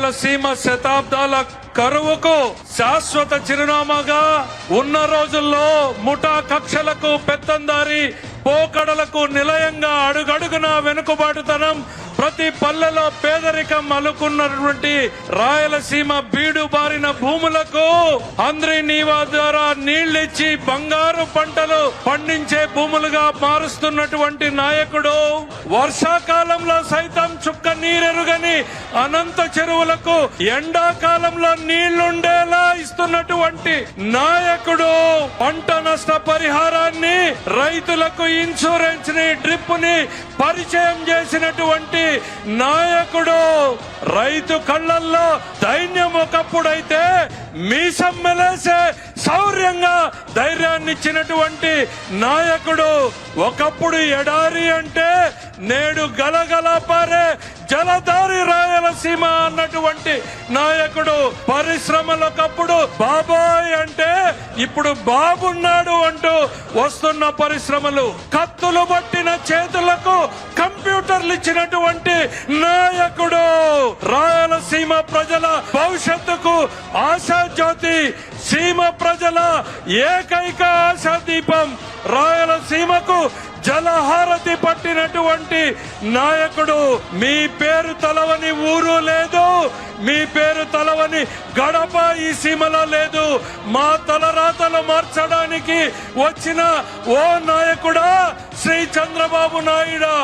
రాయలసీమ శతాబ్దాల కరువుకు శాశ్వత చిరునామాగా ఉన్న రోజుల్లో ముఠా కక్షలకు పెత్తందారి పోకడలకు నిలయంగా అడుగడుగున వెనుకబాటుతనం ప్రతి పల్లెలో పేదరికం అలుకున్నటువంటి రాయలసీమ బీడు బారిన భూములకు అంద్రి నీవా ద్వారా నీళ్లిచ్చి బంగారు పంటలు పండించే భూములుగా మారుస్తున్నటువంటి నాయకుడు, వర్షాకాలంలో సైతం చుక్క నీరెరుగని అనంత చెరువులకు ఎండాకాలంలో నీళ్లుండేలా ఇస్తున్నటువంటి నాయకుడు, పంట నష్ట పరిహారాన్ని, రైతులకు ఇన్సూరెన్స్ ని, డ్రిప్ ని పరిచయం చేసినటువంటి నాయకుడు, రైతు కళ్ళల్లో ధైర్యం ఒకప్పుడైతే మీసం మెలేసే శౌర్యంగా ధైర్యాన్ని ఇచ్చినటువంటి నాయకుడు, ఒకప్పుడు ఎడారి అంటే నేడు గలగల పారే జలధారి రాయలసీమ అన్నటువంటి నాయకుడు, పరిశ్రమలు ఒకప్పుడు బాబాయ్ అంటే ఇప్పుడు బాబున్నాడు అంటూ వస్తున్న పరిశ్రమలు, కత్తులు పట్టిన చేతులకు కంప్యూటర్లు ఇచ్చినటువంటి నాయకుడు, రాయలసీమ ప్రజల భవిష్యత్తుకు ఆశా జ్యోతి, సీమ ప్రజల ఏకైక ఆశా దీపం, రాయలసీమకు జలహారతి పట్టినటువంటి నాయకుడు. మీ పేరు తలవని ఊరు లేదు, మీ పేరు తలవని గడప ఈ సీమలో లేదు. మా తలరాతలు మార్చడానికి వచ్చిన ఓ నాయకుడా శ్రీ చంద్రబాబు నాయుడు.